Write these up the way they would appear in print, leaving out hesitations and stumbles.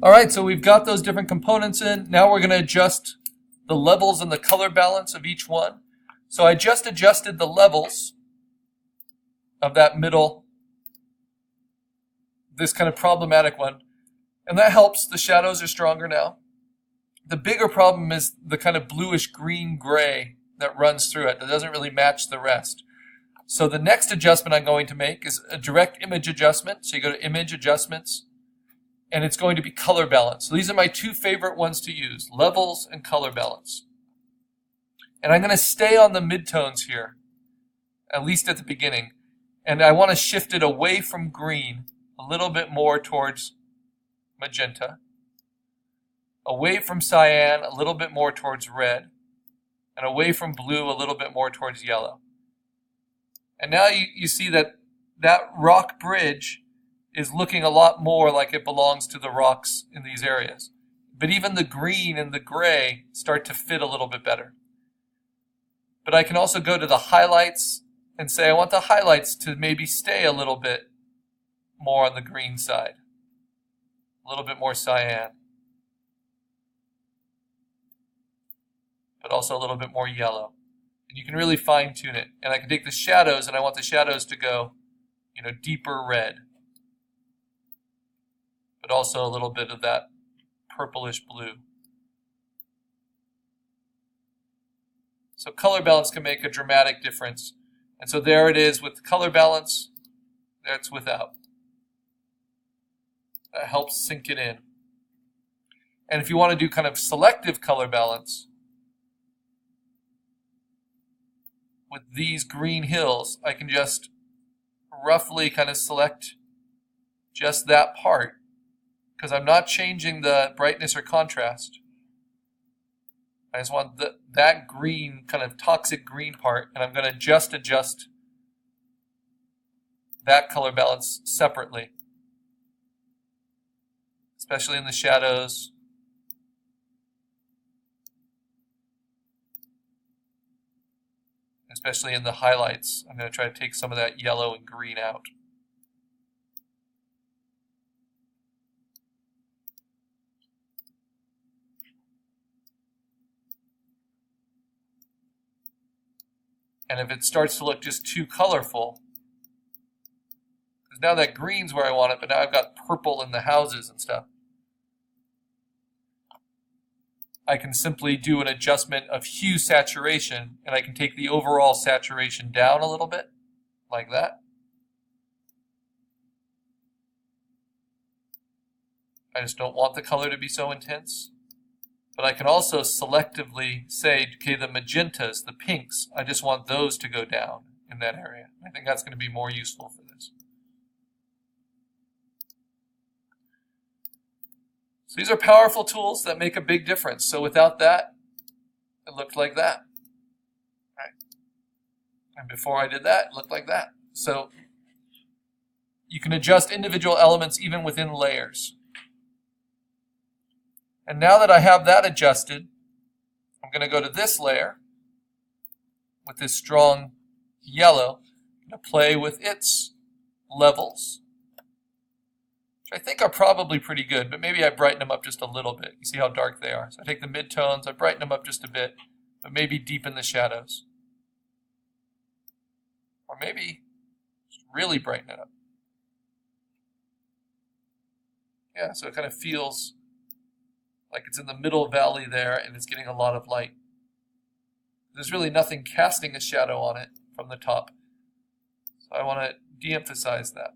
All right, so we've got those different components in. Now we're going to adjust the levels and the color balance of each one. So I just adjusted the levels of that middle, this kind of problematic one, and that helps. The shadows are stronger now. The bigger problem is the kind of bluish green gray that runs through it that doesn't really match the rest. So the next adjustment I'm going to make is a direct image adjustment. So you go to Image Adjustments, and it's going to be color balance. So these are my two favorite ones to use, levels and color balance. And I'm going to stay on the midtones here, at least at the beginning. And I want to shift it away from green, a little bit more towards magenta, away from cyan, a little bit more towards red, and away from blue, a little bit more towards yellow. And now you see that rock bridge is looking a lot more like it belongs to the rocks in these areas. But even the green and the gray start to fit a little bit better. But I can also go to the highlights and say I want the highlights to maybe stay a little bit more on the green side, a little bit more cyan, but also a little bit more yellow. And you can really fine tune it. And I can take the shadows and I want the shadows to go, deeper red, but also a little bit of that purplish blue. So color balance can make a dramatic difference. And so there it is with color balance. That's without. That helps sink it in. And if you want to do kind of selective color balance, with these green hills, I can just roughly kind of select just that part because I'm not changing the brightness or contrast. I just want that green, kind of toxic green part, and I'm going to just adjust that color balance separately, especially in the shadows. Especially in the highlights. I'm going to try to take some of that yellow and green out. And if it starts to look just too colorful, because now that green's where I want it, but now I've got purple in the houses and stuff, I can simply do an adjustment of hue saturation, and I can take the overall saturation down a little bit, like that. I just don't want the color to be so intense. But I can also selectively say, okay, the magentas, the pinks, I just want those to go down in that area. I think that's going to be more useful for this. So these are powerful tools that make a big difference. So without that, it looked like that. Right. And before I did that, it looked like that. So you can adjust individual elements even within layers. And now that I have that adjusted, I'm going to go to this layer with this strong yellow. I'm going to play with its levels, which I think are probably pretty good, but maybe I brighten them up just a little bit. You see how dark they are. So I take the midtones, I brighten them up just a bit, but maybe deepen the shadows. Or maybe just really brighten it up. Yeah, so it kind of feels like it's in the middle valley there and it's getting a lot of light. There's really nothing casting a shadow on it from the top. So I want to de-emphasize that.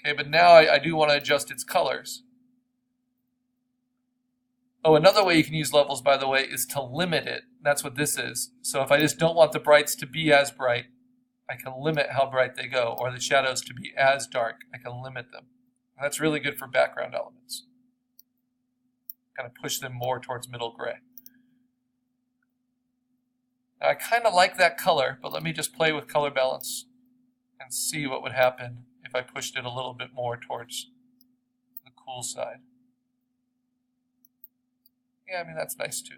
Okay, but now I do want to adjust its colors. Oh, another way you can use levels, by the way, is to limit it. That's what this is. So if I just don't want the brights to be as bright, I can limit how bright they go, or the shadows to be as dark. I can limit them. And that's really good for background elements. Kind of push them more towards middle gray. Now, I kind of like that color, but let me just play with color balance and see what would happen if I pushed it a little bit more towards the cool side. Yeah, I mean, that's nice too.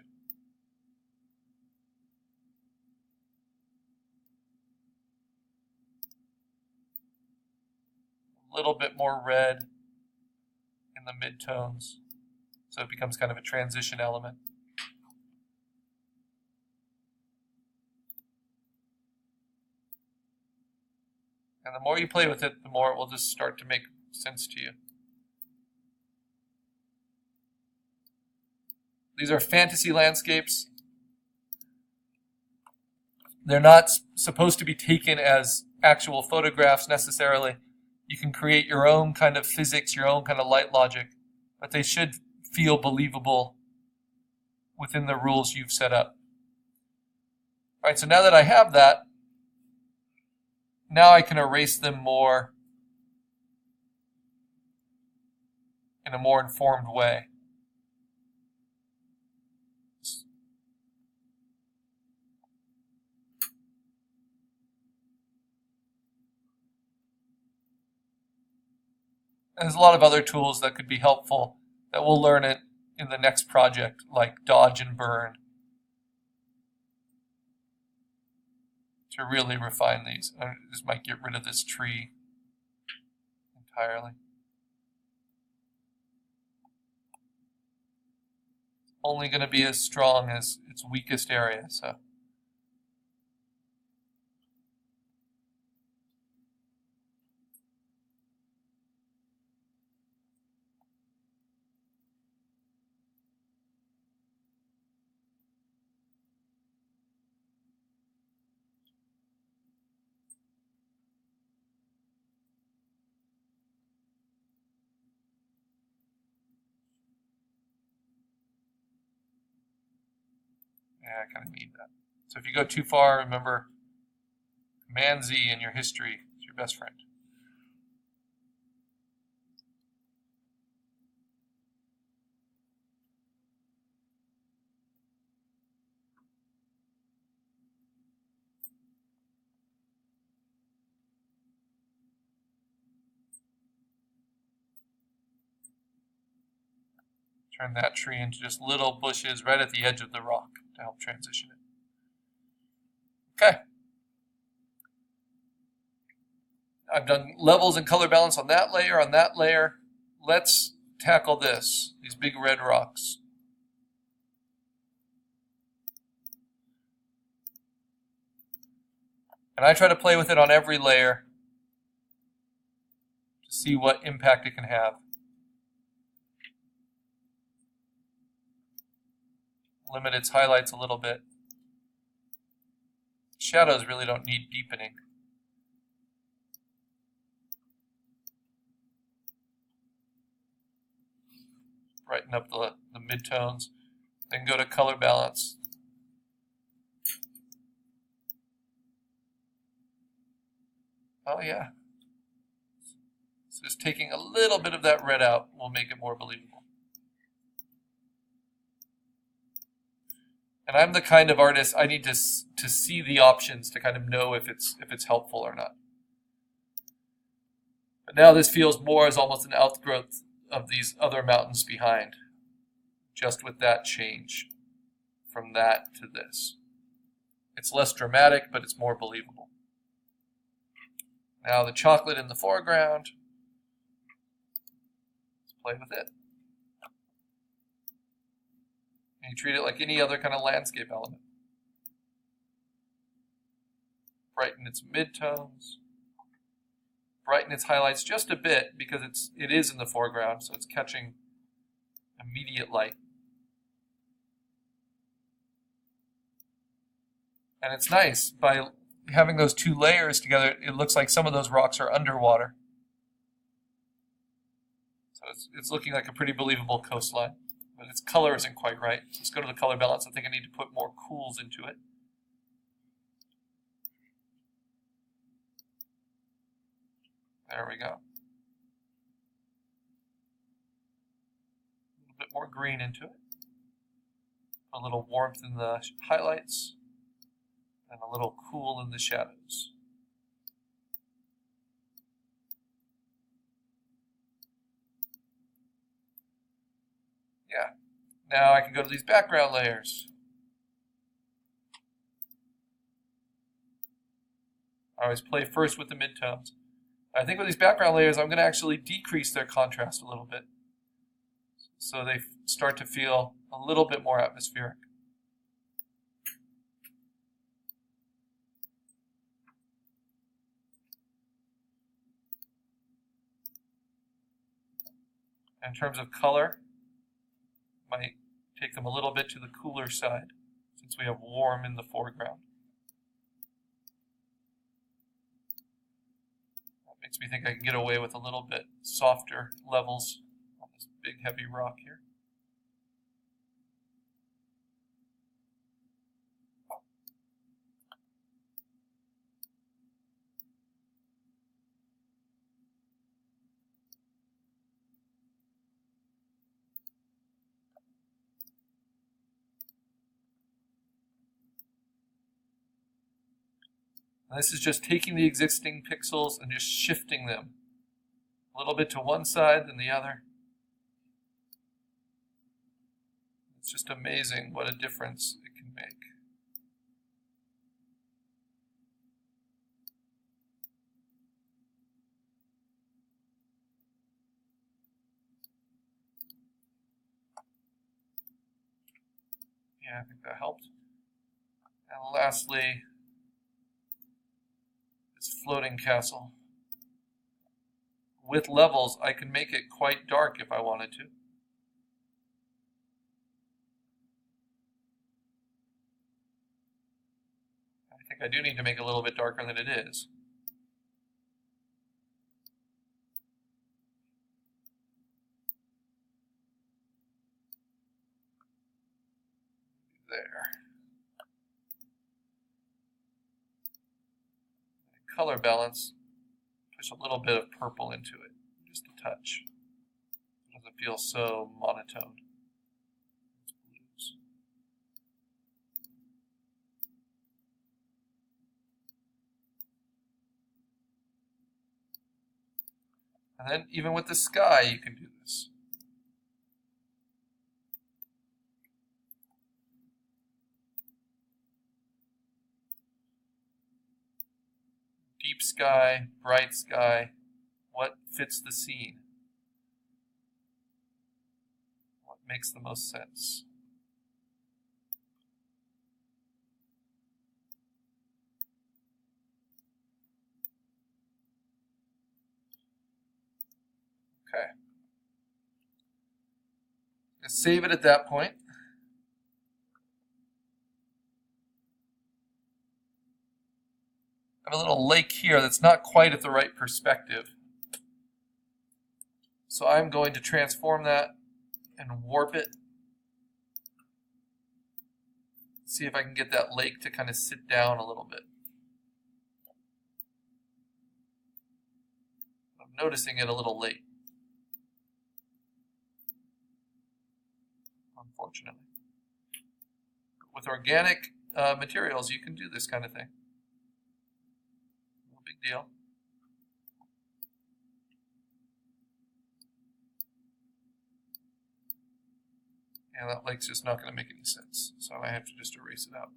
A little bit more red. and the midtones. So it becomes kind of a transition element. And the more you play with it, the more it will just start to make sense to you. These are fantasy landscapes. They're not supposed to be taken as actual photographs necessarily. You can create your own kind of physics, your own kind of light logic, but they should feel believable within the rules you've set up. All right, so now that I have that, now I can erase them more in a more informed way. And there's a lot of other tools that could be helpful that we'll learn it in the next project, like dodge and burn, to really refine these. I just might get rid of this tree entirely. It's only going to be as strong as its weakest area, so. Yeah, I kind of need that. So if you go too far, remember, Command Z in your history is your best friend. Turn that tree into just little bushes right at the edge of the rock to help transition it. Okay. I've done levels and color balance on that layer, on that layer. Let's tackle this, these big red rocks. And I try to play with it on every layer to see what impact it can have. Limit its highlights a little bit. Shadows really don't need deepening. Brighten up the midtones. Then go to color balance. Oh yeah. So just taking a little bit of that red out will make it more believable. And I'm the kind of artist, I need to see the options to kind of know if it's helpful or not. But now this feels more as almost an outgrowth of these other mountains behind, just with that change from that to this. It's less dramatic, but it's more believable. Now the chocolate in the foreground, let's play with it. And you treat it like any other kind of landscape element. Brighten its midtones. Brighten its highlights just a bit because it is in the foreground, so it's catching immediate light. And it's nice, by having those two layers together, it looks like some of those rocks are underwater. So it's looking like a pretty believable coastline. But its color isn't quite right. Let's go to the color balance. I think I need to put more cools into it. There we go. A little bit more green into it. A little warmth in the highlights. And a little cool in the shadows. Yeah. Now I can go to these background layers. I always play first with the midtones. I think with these background layers, I'm going to actually decrease their contrast a little bit. so they start to feel a little bit more atmospheric. In terms of color, might take them a little bit to the cooler side since we have warm in the foreground. That makes me think I can get away with a little bit softer levels on this big heavy rock here. And this is just taking the existing pixels and just shifting them a little bit to one side than the other. It's just amazing what a difference it can make. Yeah, I think that helped. And lastly, floating castle. With levels, I can make it quite dark if I wanted to. I think I do need to make it a little bit darker than it is. There. Color balance, push a little bit of purple into it, just a touch. It doesn't feel so monotone. And then even with the sky, you can do this. Deep sky, bright sky, what fits the scene? What makes the most sense? Okay. Just save it at that point. I have a little lake here that's not quite at the right perspective. So I'm going to transform that and warp it. See if I can get that lake to kind of sit down a little bit. I'm noticing it a little late, unfortunately. With organic materials, you can do this kind of thing. No big deal. And that lake's just not going to make any sense, so I have to just erase it out.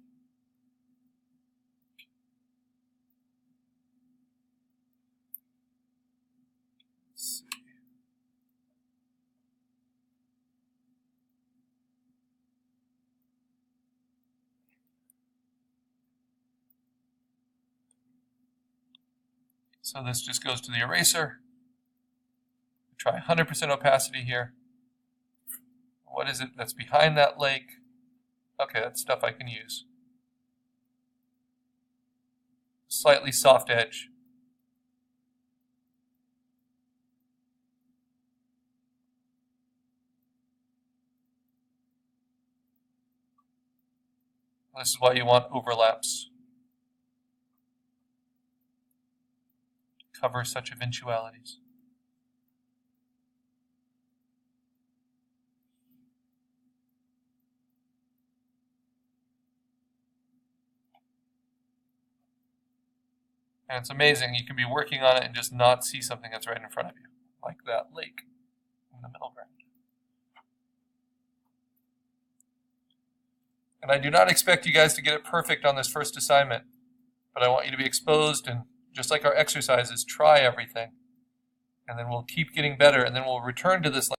Let's see. So this just goes to the eraser. Try 100% opacity here. What is it that's behind that lake? Okay, that's stuff I can use. Slightly soft edge. This is why you want overlaps. Cover such eventualities. And it's amazing, you can be working on it and just not see something that's right in front of you, like that lake in the middle ground. And I do not expect you guys to get it perfect on this first assignment, but I want you to be exposed and, just like our exercises, try everything. And then we'll keep getting better, and then we'll return to this